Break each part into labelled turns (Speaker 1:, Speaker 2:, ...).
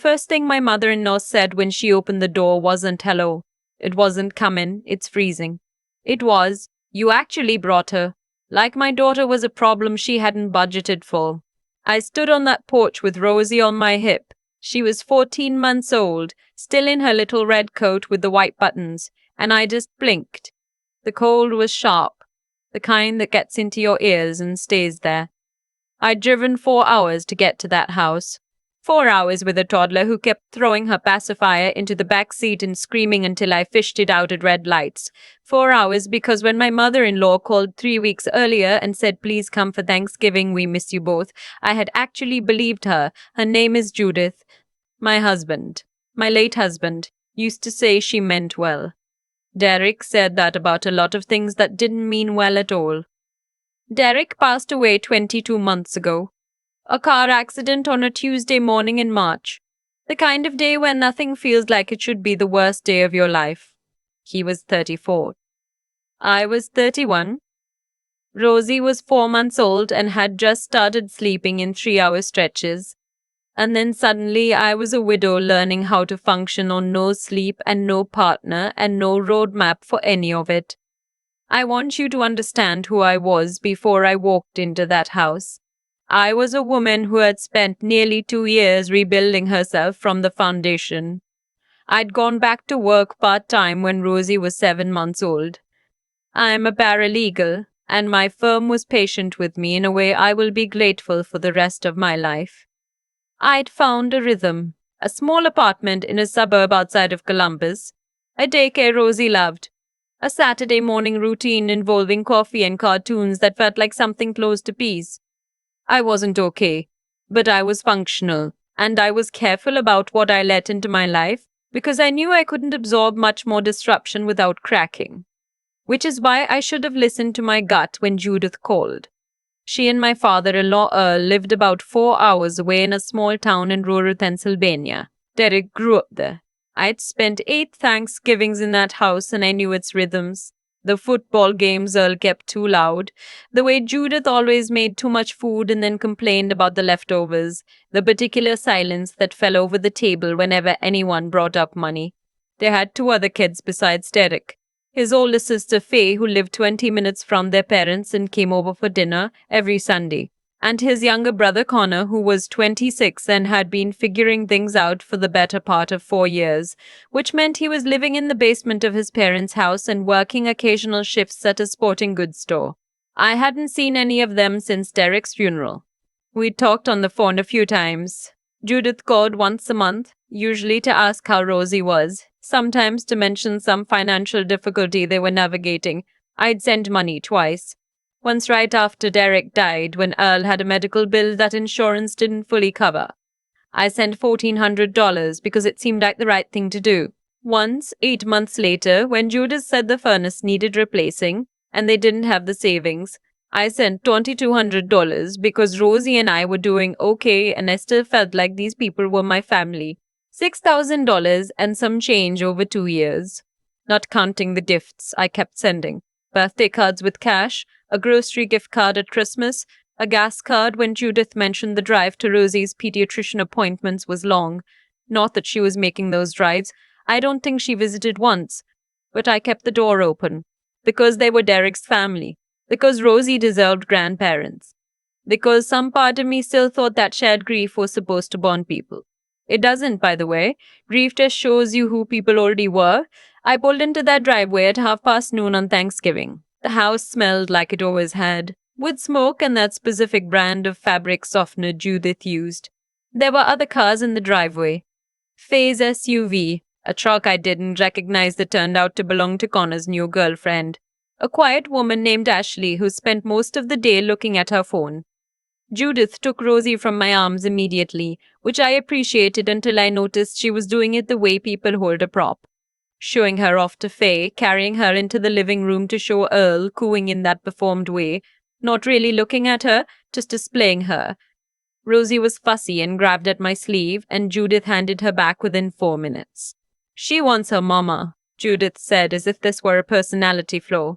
Speaker 1: First thing my mother-in-law said when she opened the door wasn't hello. It wasn't come in, it's freezing. It was, you actually brought her. Like my daughter was a problem she hadn't budgeted for. I stood on that porch with Rosie on my hip. She was 14 months old, still in her little red coat with the white buttons, and I just blinked. The cold was sharp, the kind that gets into your ears and stays there. I'd driven 4 hours to get to that house. 4 hours with a toddler who kept throwing her pacifier into the back seat and screaming until I fished it out at red lights. 4 hours because when my mother-in-law called 3 weeks earlier and said, "Please come for Thanksgiving, we miss you both," I had actually believed her. Her name is Judith. My husband, my late husband, used to say she meant well. Derek said that about a lot of things that didn't mean well at all. Derek passed away 22 months ago. A car accident on a Tuesday morning in March. The kind of day where nothing feels like it should be the worst day of your life. He was 34. I was 31. Rosie was 4 months old and had just started sleeping in 3-hour stretches. And then suddenly I was a widow learning how to function on no sleep and no partner and no roadmap for any of it. I want you to understand who I was before I walked into that house. I was a woman who had spent nearly 2 years rebuilding herself from the foundation. I'd gone back to work part-time when Rosie was 7 months old. I am a paralegal, and my firm was patient with me in a way I will be grateful for the rest of my life. I'd found a rhythm, a small apartment in a suburb outside of Columbus, a daycare Rosie loved, a Saturday morning routine involving coffee and cartoons that felt like something close to peace. I wasn't okay, but I was functional, and I was careful about what I let into my life because I knew I couldn't absorb much more disruption without cracking. Which is why I should have listened to my gut when Judith called. She and my father-in-law Earl lived about 4 hours away in a small town in rural Pennsylvania. Derek grew up there. I'd spent 8 Thanksgivings in that house and I knew its rhythms. The football games Earl kept too loud, the way Judith always made too much food and then complained about the leftovers, the particular silence that fell over the table whenever anyone brought up money. They had 2 other kids besides Derek. His older sister Faye, who lived 20 minutes from their parents and came over for dinner every Sunday, and his younger brother Connor, who was 26 and had been figuring things out for the better part of 4 years, which meant he was living in the basement of his parents' house and working occasional shifts at a sporting goods store. I hadn't seen any of them since Derek's funeral. We'd talked on the phone a few times. Judith called once a month, usually to ask how Rosie was, sometimes to mention some financial difficulty they were navigating. I'd send money twice. Once right after Derek died, when Earl had a medical bill that insurance didn't fully cover. I sent $1,400 because it seemed like the right thing to do. Once, 8 months later, when Judith said the furnace needed replacing, and they didn't have the savings, I sent $2,200 because Rosie and I were doing okay and I still felt like these people were my family. $6,000 and some change over 2 years. Not counting the gifts I kept sending. Birthday cards with cash, a grocery gift card at Christmas, a gas card when Judith mentioned the drive to Rosie's pediatrician appointments was long. Not that she was making those drives. I don't think she visited once. But I kept the door open. Because they were Derek's family. Because Rosie deserved grandparents. Because some part of me still thought that shared grief was supposed to bond people. It doesn't, by the way. Grief just shows you who people already were. I pulled into that driveway at noon on Thanksgiving. The house smelled like it always had, with smoke and that specific brand of fabric softener Judith used. There were other cars in the driveway. Faye's SUV, a truck I didn't recognize that turned out to belong to Connor's new girlfriend. A quiet woman named Ashley who spent most of the day looking at her phone. Judith took Rosie from my arms immediately, which I appreciated until I noticed she was doing it the way people hold a prop. Showing her off to Faye, carrying her into the living room to show Earl, cooing in that performed way, not really looking at her, just displaying her. Rosie was fussy and grabbed at my sleeve, and Judith handed her back within 4 minutes. "She wants her mama," Judith said as if this were a personality flaw.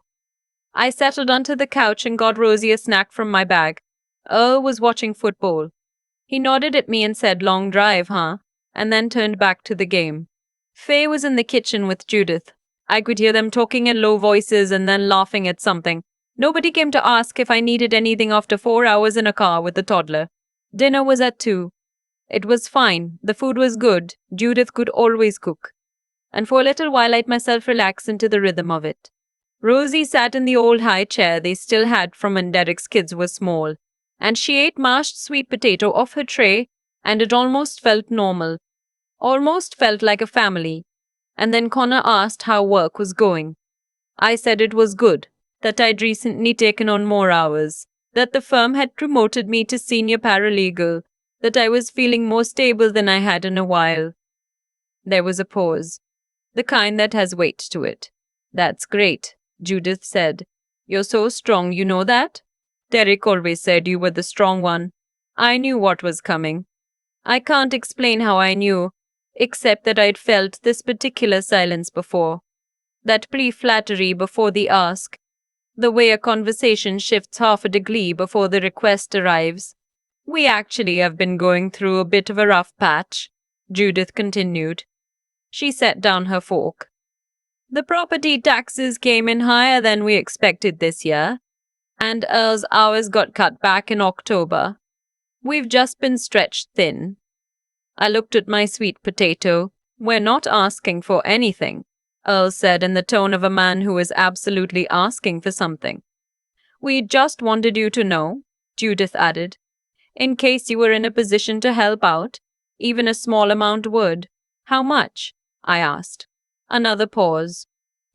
Speaker 1: I settled onto the couch and got Rosie a snack from my bag. Earl was watching football. He nodded at me and said, "Long drive, huh?" and then turned back to the game. Faye was in the kitchen with Judith. I could hear them talking in low voices and then laughing at something. Nobody came to ask if I needed anything after 4 hours in a car with the toddler. Dinner was at 2. It was fine. The food was good. Judith could always cook. And for a little while I let myself relax into the rhythm of it. Rosie sat in the old high chair they still had from when Derek's kids were small, and she ate mashed sweet potato off her tray, and it almost felt normal. Almost felt like a family. And then Connor asked how work was going. I said it was good, that I'd recently taken on more hours, that the firm had promoted me to senior paralegal, that I was feeling more stable than I had in a while. There was a pause, the kind that has weight to it. That's great, Judith said. You're so strong, you know that? Derek always said you were the strong one. I knew what was coming. I can't explain how I knew, except that I'd felt this particular silence before. That pre-flattery before the ask. The way a conversation shifts half a degree before the request arrives. We actually have been going through a bit of a rough patch, Judith continued. She set down her fork. The property taxes came in higher than we expected this year, and Earl's hours got cut back in October. We've just been stretched thin. I looked at my sweet potato. We're not asking for anything, Earl said in the tone of a man who is absolutely asking for something. We just wanted you to know, Judith added, in case you were in a position to help out. Even a small amount would. How much? I asked. Another pause.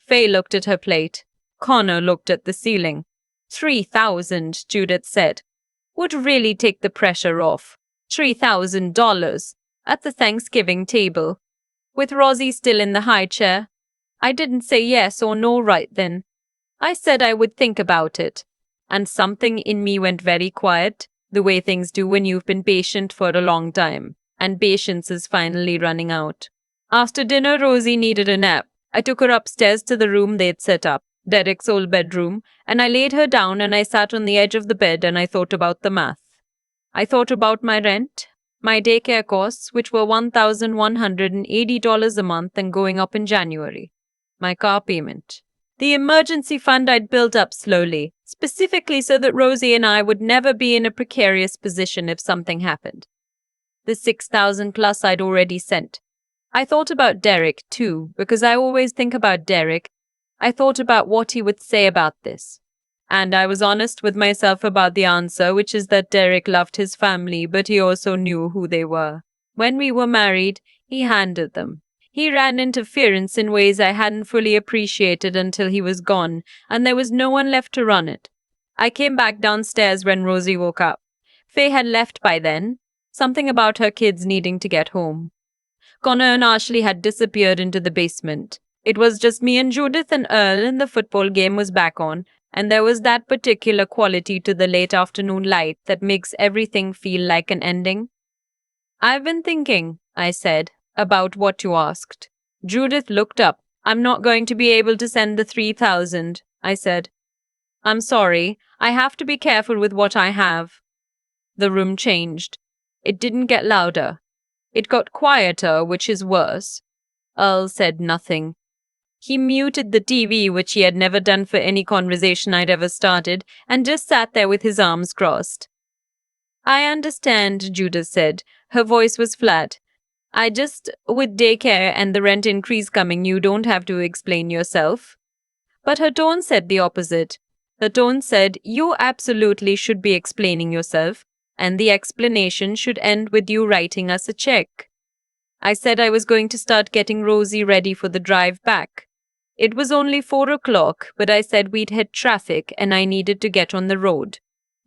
Speaker 1: Faye looked at her plate. Connor looked at the ceiling. 3,000, Judith said. Would really take the pressure off. $3,000 at the Thanksgiving table. With Rosie still in the high chair. I didn't say yes or no right then. I said I would think about it. And something in me went very quiet, the way things do when you've been patient for a long time, and patience is finally running out. After dinner, Rosie needed a nap. I took her upstairs to the room they'd set up, Derek's old bedroom, and I laid her down and I sat on the edge of the bed and I thought about the math. I thought about my rent, my daycare costs, which were $1,180 a month and going up in January, my car payment, the emergency fund I'd built up slowly, specifically so that Rosie and I would never be in a precarious position if something happened. The $6,000 plus I'd already sent. I thought about Derek, too, because I always think about Derek. I thought about what he would say about this. And I was honest with myself about the answer, which is that Derek loved his family, but he also knew who they were. When we were married, he handled them. He ran interference in ways I hadn't fully appreciated until he was gone, and there was no one left to run it. I came back downstairs when Rosie woke up. Faye had left by then, something about her kids needing to get home. Connor and Ashley had disappeared into the basement. It was just me and Judith and Earl, and the football game was back on, and there was that particular quality to the late afternoon light that makes everything feel like an ending. I've been thinking, I said, about what you asked. Judith looked up. I'm not going to be able to send the 3,000, I said. I'm sorry, I have to be careful with what I have. The room changed. It didn't get louder. It got quieter, which is worse. Earl said nothing. He muted the TV, which he had never done for any conversation I'd ever started, and just sat there with his arms crossed. I understand, Judith said. Her voice was flat. With daycare and the rent increase coming, you don't have to explain yourself. But her tone said the opposite. Her tone said, you absolutely should be explaining yourself, and the explanation should end with you writing us a check. I said I was going to start getting Rosie ready for the drive back. It was only 4 o'clock, but I said we'd hit traffic and I needed to get on the road.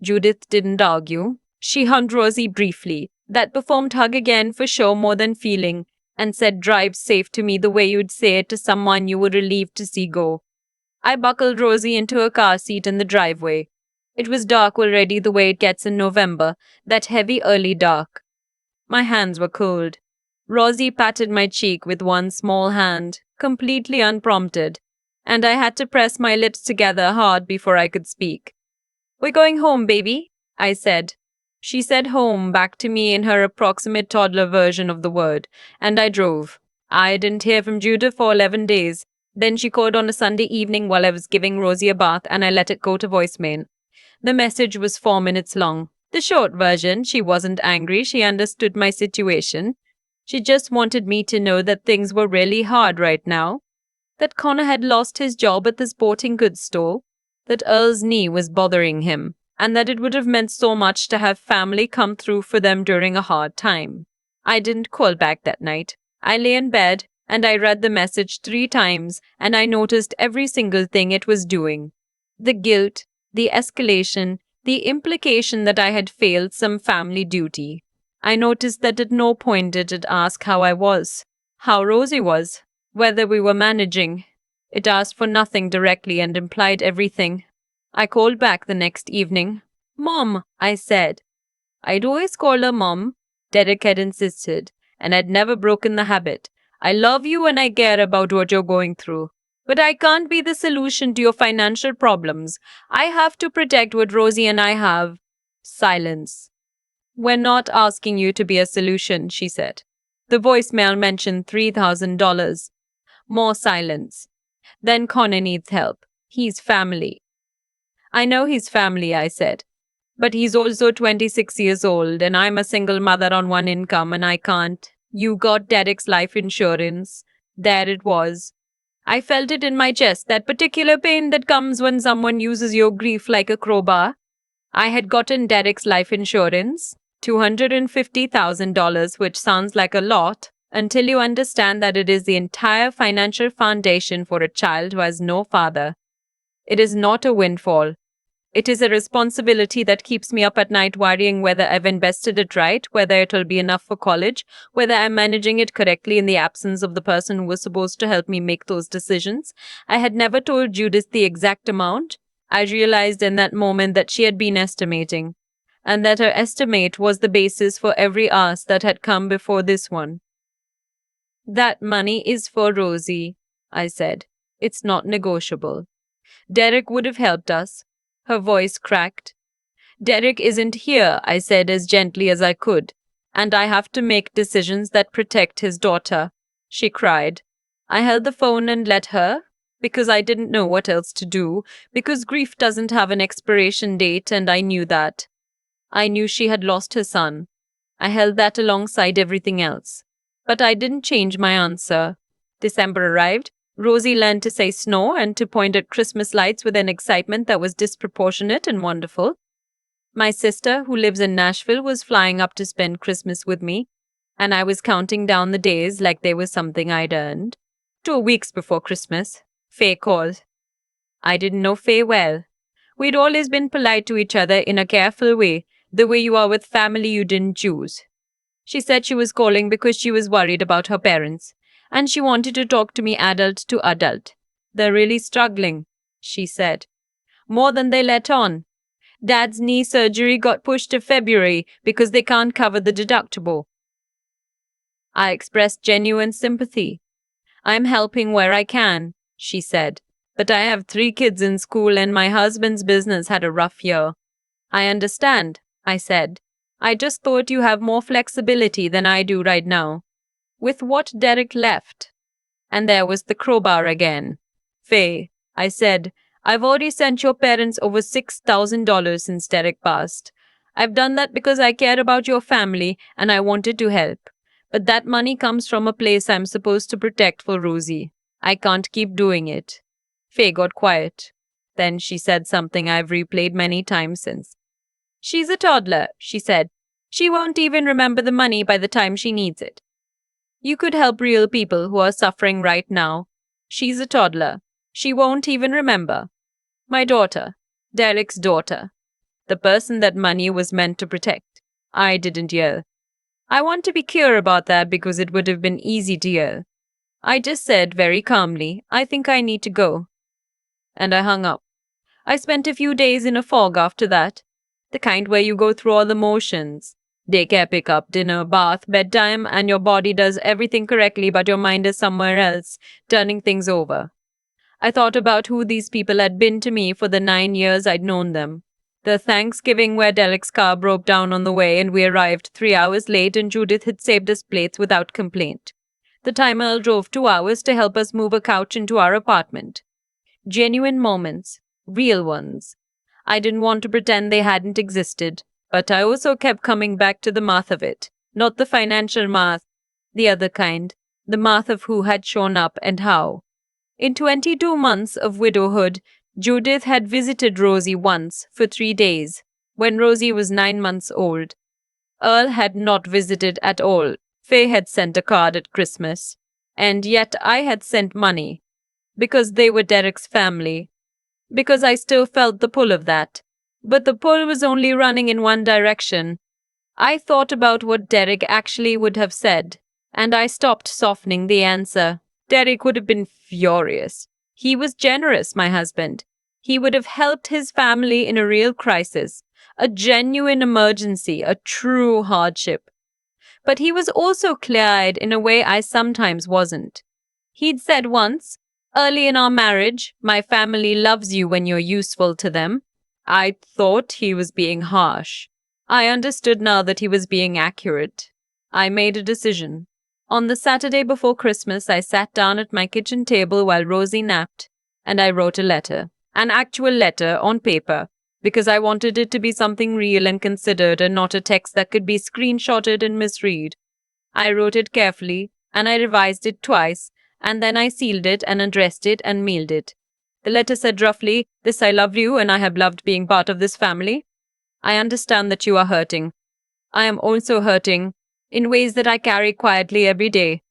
Speaker 1: Judith didn't argue. She hugged Rosie briefly, that performed hug again for show more than feeling, and said drive safe to me the way you'd say it to someone you were relieved to see go. I buckled Rosie into her car seat in the driveway. It was dark already the way it gets in November, that heavy early dark. My hands were cold. Rosie patted my cheek with one small hand, completely unprompted, and I had to press my lips together hard before I could speak. We're going home, baby, I said. She said home back to me in her approximate toddler version of the word, and I drove. I didn't hear from Judith for 11 days. Then she called on a Sunday evening while I was giving Rosie a bath, and I let it go to voicemail. The message was 4 minutes long. The short version: she wasn't angry, she understood my situation. She just wanted me to know that things were really hard right now, that Connor had lost his job at the sporting goods store, that Earl's knee was bothering him, and that it would have meant so much to have family come through for them during a hard time. I didn't call back that night. I lay in bed, and I read the message 3 times, and I noticed every single thing it was doing. The guilt, the escalation, the implication that I had failed some family duty. I noticed that at no point did it ask how I was, how Rosie was, whether we were managing. It asked for nothing directly and implied everything. I called back the next evening. "Mom," I said. I'd always called her Mom, Derek had insisted, and I'd never broken the habit. "I love you and I care about what you're going through. But I can't be the solution to your financial problems. I have to protect what Rosie and I have." Silence. "We're not asking you to be a solution," she said. The voicemail mentioned $3,000. More silence. "Then Connor needs help. He's family." "I know he's family," I said. "But he's also 26 years old, and I'm a single mother on one income, and I can't." "You got Derek's life insurance." There it was. I felt it in my chest, that particular pain that comes when someone uses your grief like a crowbar. I had gotten Derek's life insurance, $250,000, which sounds like a lot, until you understand that it is the entire financial foundation for a child who has no father. It is not a windfall. It is a responsibility that keeps me up at night worrying whether I've invested it right, whether it'll be enough for college, whether I'm managing it correctly in the absence of the person who was supposed to help me make those decisions. I had never told Judith the exact amount. I realized in that moment that she had been estimating, and that her estimate was the basis for every ask that had come before this one. "That money is for Rosie," I said. "It's not negotiable. Derek would have helped us." Her voice cracked. "Derek isn't here," I said as gently as I could, "and I have to make decisions that protect his daughter." She cried. I held the phone and let her, because I didn't know what else to do, because grief doesn't have an expiration date, and I knew that. I knew she had lost her son. I held that alongside everything else. But I didn't change my answer. December arrived. Rosie learned to say snow and to point at Christmas lights with an excitement that was disproportionate and wonderful. My sister, who lives in Nashville, was flying up to spend Christmas with me, and I was counting down the days like they were something I'd earned. 2 weeks before Christmas, Faye called. I didn't know Faye well. We'd always been polite to each other in a careful way, the way you are with family you didn't choose. She said she was calling because she was worried about her parents, and she wanted to talk to me adult to adult. "They're really struggling," she said. "More than they let on. Dad's knee surgery got pushed to February because they can't cover the deductible." I expressed genuine sympathy. "I'm helping where I can," she said, "but I have 3 kids in school and my husband's business had a rough year." "I understand," I said. "I just thought you have more flexibility than I do right now." With what Derek left. And there was the crowbar again. "Faye," I said, "I've already sent your parents over $6,000 since Derek passed. I've done that because I care about your family and I wanted to help. But that money comes from a place I'm supposed to protect for Rosie. I can't keep doing it." Faye got quiet. Then she said something I've replayed many times since. "She's a toddler," she said. "She won't even remember the money by the time she needs it. You could help real people who are suffering right now. She's a toddler. She won't even remember. My daughter, Derek's daughter, the person that money was meant to protect." I didn't yell. I want to be clear about that because it would have been easy to yell. I just said very calmly, "I think I need to go." And I hung up. I spent a few days in a fog after that. The kind where you go through all the motions. Daycare pickup, dinner, bath, bedtime, and your body does everything correctly but your mind is somewhere else, turning things over. I thought about who these people had been to me for the 9 years I'd known them. The Thanksgiving where Derek's car broke down on the way and we arrived 3 hours late and Judith had saved us plates without complaint. The time Earl drove 2 hours to help us move a couch into our apartment. Genuine moments. Real ones. I didn't want to pretend they hadn't existed, but I also kept coming back to the math of it. Not the financial math, the other kind. The math of who had shown up and how. In 22 months of widowhood, Judith had visited Rosie once for 3 days, when Rosie was 9 months old. Earl had not visited at all. Faye had sent a card at Christmas. And yet I had sent money. Because they were Derek's family. Because I still felt the pull of that. But the pull was only running in one direction. I thought about what Derek actually would have said, and I stopped softening the answer. Derek would have been furious. He was generous, my husband. He would have helped his family in a real crisis, a genuine emergency, a true hardship. But he was also clear-eyed in a way I sometimes wasn't. He'd said once, early in our marriage, my family loves you when you're useful to them. I thought he was being harsh. I understood now that he was being accurate. I made a decision. On the Saturday before Christmas, I sat down at my kitchen table while Rosie napped, and I wrote a letter. An actual letter on paper, because I wanted it to be something real and considered and not a text that could be screenshotted and misread. I wrote it carefully, and I revised it twice, and then I sealed it and addressed it and mailed it. The letter said roughly, "This I love you and I have loved being part of this family. I understand that you are hurting. I am also hurting, in ways that I carry quietly every day.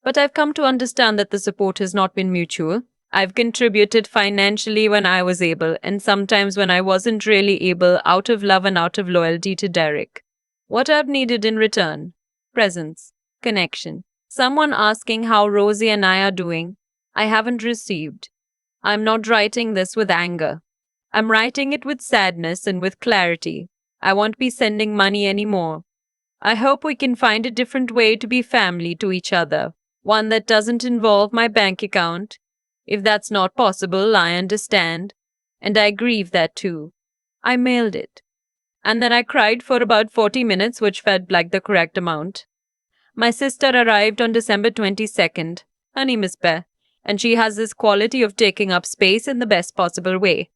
Speaker 1: But I've come to understand that the support has not been mutual. I've contributed financially when I was able, and sometimes when I wasn't really able, out of love and out of loyalty to Derek. What I've needed in return: presence, connection, someone asking how Rosie and I are doing. I haven't received. I'm not writing this with anger. I'm writing it with sadness and with clarity. I won't be sending money anymore. I hope we can find a different way to be family to each other, one that doesn't involve my bank account. If that's not possible, I understand. And I grieve that too. I mailed it. And then I cried for about 40 minutes, which felt like the correct amount. My sister arrived on December 22nd. Her name is Beth, and she has this quality of taking up space in the best possible way.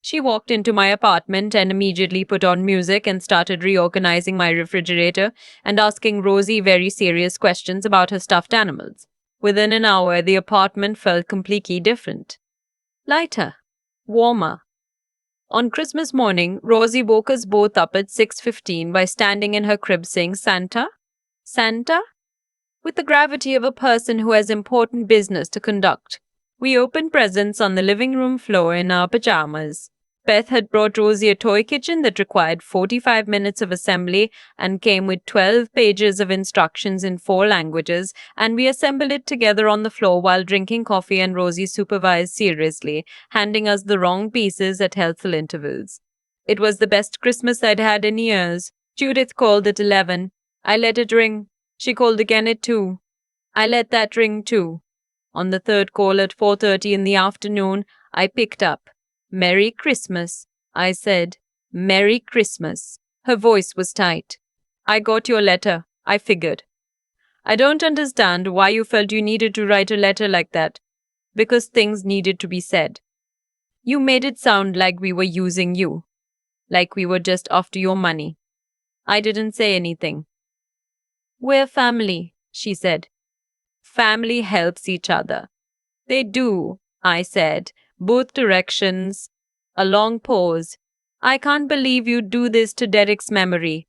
Speaker 1: She walked into my apartment and immediately put on music and started reorganizing my refrigerator and asking Rosie very serious questions about her stuffed animals. Within an hour, the apartment felt completely different. Lighter. Warmer. On Christmas morning, Rosie woke us both up at 6:15 by standing in her crib saying, "Santa? Santa?" With the gravity of a person who has important business to conduct. We opened presents on the living room floor in our pajamas. Beth had brought Rosie a toy kitchen that required 45 minutes of assembly and came with 12 pages of instructions in 4 languages, and we assembled it together on the floor while drinking coffee, and Rosie supervised seriously, handing us the wrong pieces at healthful intervals. It was the best Christmas I'd had in years. Judith called at 11. I let it ring. She called again at 2. I let that ring too. On the third call at 4:30 in the afternoon, I picked up. "Merry Christmas," I said. "Merry Christmas." Her voice was tight. "I got your letter," I figured. "I don't understand why you felt you needed to write a letter like that." "Because things needed to be said. You made it sound like we were using you. Like we were just after your money." I didn't say anything. "We're family," she said. "Family helps each other." "They do," I said. "Both directions." A long pause. "I can't believe you do this to Derek's memory."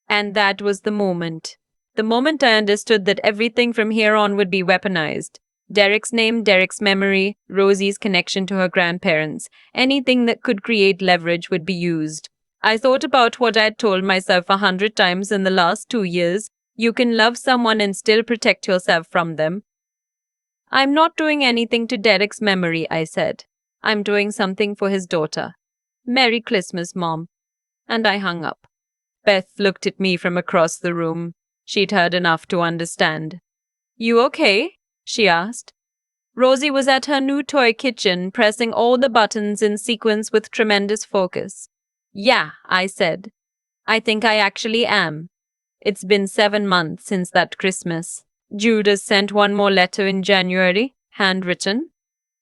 Speaker 1: And that was the moment. The moment I understood that everything from here on would be weaponized. Derek's name, Derek's memory, Rosie's connection to her grandparents. Anything that could create leverage would be used. I thought about what I'd told myself 100 times in the last 2 years. You can love someone and still protect yourself from them. "I'm not doing anything to Derek's memory," I said. "I'm doing something for his daughter. Merry Christmas, Mom." And I hung up. Beth looked at me from across the room. She'd heard enough to understand. "You okay?" she asked. Rosie was at her new toy kitchen, pressing all the buttons in sequence with tremendous focus. Yeah, I said. I think I actually am. It's been 7 months since that Christmas. Judas sent one more letter in January, handwritten,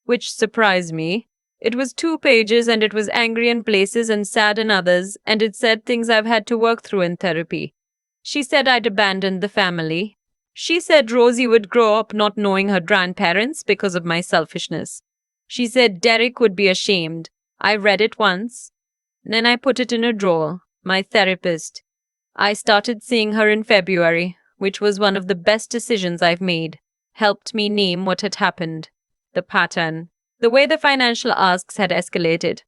Speaker 1: which surprised me. It was 2 pages and it was angry in places and sad in others, and it said things I've had to work through in therapy. She said I'd abandoned the family. She said Rosie would grow up not knowing her grandparents because of my selfishness. She said Derek would be ashamed. I read it once. Then I put it in a drawer. My therapist. I started seeing her in February, which was one of the best decisions I've made. Helped me name what had happened. The pattern. The way the financial asks had escalated.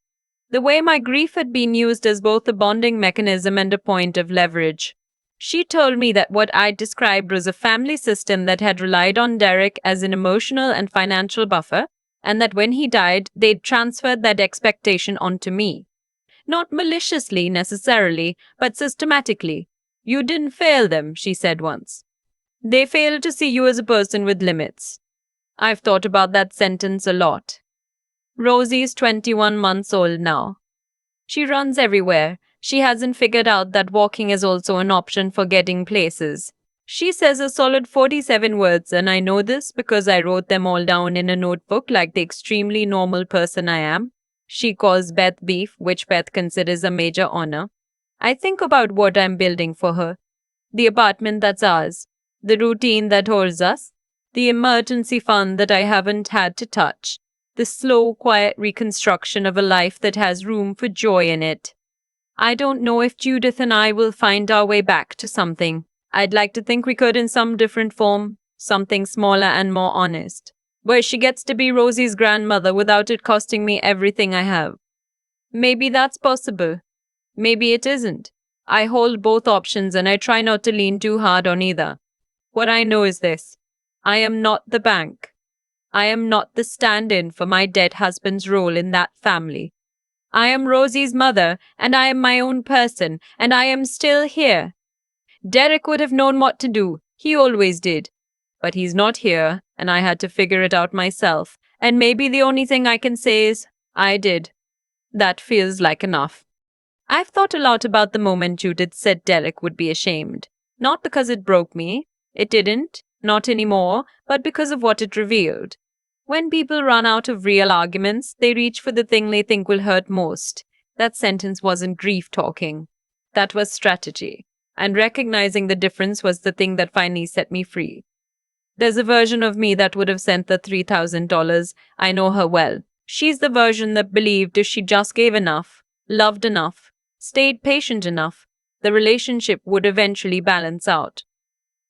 Speaker 1: The way my grief had been used as both a bonding mechanism and a point of leverage. She told me that what I described was a family system that had relied on Derek as an emotional and financial buffer, and that when he died, they'd transferred that expectation onto me. Not maliciously necessarily, but systematically. You didn't fail them, she said once. They failed to see you as a person with limits. I've thought about that sentence a lot. Rosie is 21 months old now. She runs everywhere. She hasn't figured out that walking is also an option for getting places. She says a solid 47 words, and I know this because I wrote them all down in a notebook like the extremely normal person I am. She calls Beth beef, which Beth considers a major honor. I think about what I'm building for her. The apartment that's ours. The routine that holds us. The emergency fund that I haven't had to touch. The slow, quiet reconstruction of a life that has room for joy in it. I don't know if Judith and I will find our way back to something. I'd like to think we could in some different form, something smaller and more honest, where she gets to be Rosie's grandmother without it costing me everything I have. Maybe that's possible. Maybe it isn't. I hold both options and I try not to lean too hard on either. What I know is this. I am not the bank. I am not the stand-in for my dead husband's role in that family. I am Rosie's mother, and I am my own person, and I am still here. Derek would have known what to do. He always did. But he's not here, and I had to figure it out myself. And maybe the only thing I can say is, I did. That feels like enough. I've thought a lot about the moment Judith said Derek would be ashamed. Not because it broke me. It didn't. Not anymore, but because of what it revealed. When people run out of real arguments, they reach for the thing they think will hurt most. That sentence wasn't grief talking. That was strategy. And recognizing the difference was the thing that finally set me free. There's a version of me that would have sent the $3,000. I know her well. She's the version that believed if she just gave enough, loved enough, stayed patient enough, the relationship would eventually balance out.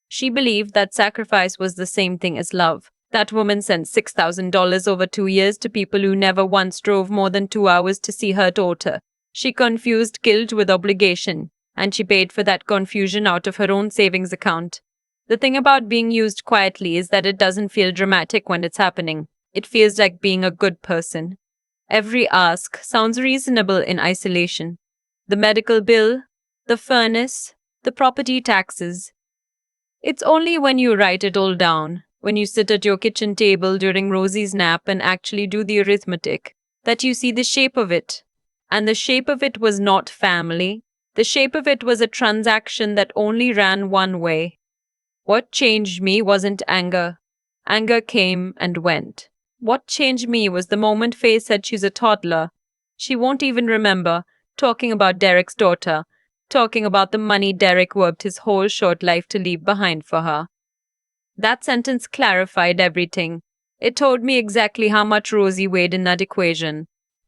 Speaker 1: She believed that sacrifice was the same thing as love. That woman sent $6,000 over 2 years to people who never once drove more than 2 hours to see her daughter. She confused guilt with obligation, and she paid for that confusion out of her own savings account. The thing about being used quietly is that it doesn't feel dramatic when it's happening. It feels like being a good person. Every ask sounds reasonable in isolation. The medical bill, the furnace, the property taxes. It's only when you write it all down, when you sit at your kitchen table during Rosie's nap and actually do the arithmetic, that you see the shape of it. And the shape of it was not family. The shape of it was a transaction that only ran one way. What changed me wasn't anger. Anger came and went. What changed me was the moment Faye said she's a toddler. She won't even remember, talking about Derek's daughter, talking about the money Derek worked his whole short life to leave behind for her. That sentence clarified everything. It told me exactly how much Rosie weighed in that equation.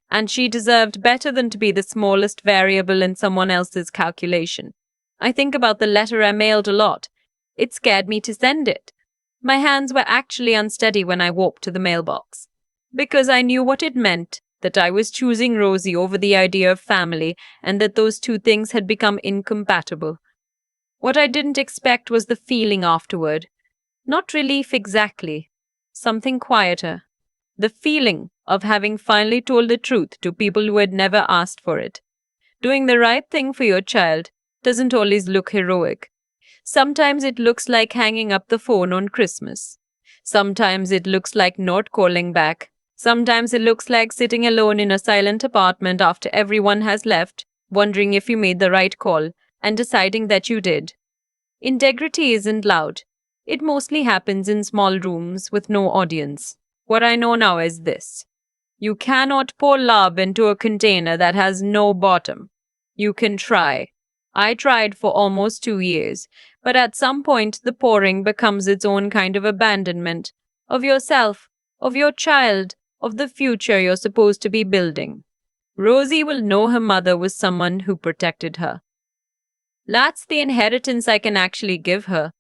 Speaker 1: And she deserved better than to be the smallest variable in someone else's calculation. I think about the letter I mailed a lot. It scared me to send it. My hands were actually unsteady when I walked to the mailbox. Because I knew what it meant, that I was choosing Rosie over the idea of family, and that those two things had become incompatible. What I didn't expect was the feeling afterward. Not relief exactly. Something quieter. The feeling of having finally told the truth to people who had never asked for it. Doing the right thing for your child doesn't always look heroic. Sometimes it looks like hanging up the phone on Christmas. Sometimes it looks like not calling back. Sometimes it looks like sitting alone in a silent apartment after everyone has left, wondering if you made the right call, and deciding that you did. Integrity isn't loud. It mostly happens in small rooms with no audience. What I know now is this: you cannot pour love into a container that has no bottom. You can try. I tried for almost 2 years, but at some point the pouring becomes its own kind of abandonment of yourself, of your child, of the future you're supposed to be building. Rosie will know her mother was someone who protected her. That's the inheritance I can actually give her.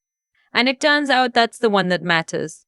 Speaker 1: And it turns out that's the one that matters.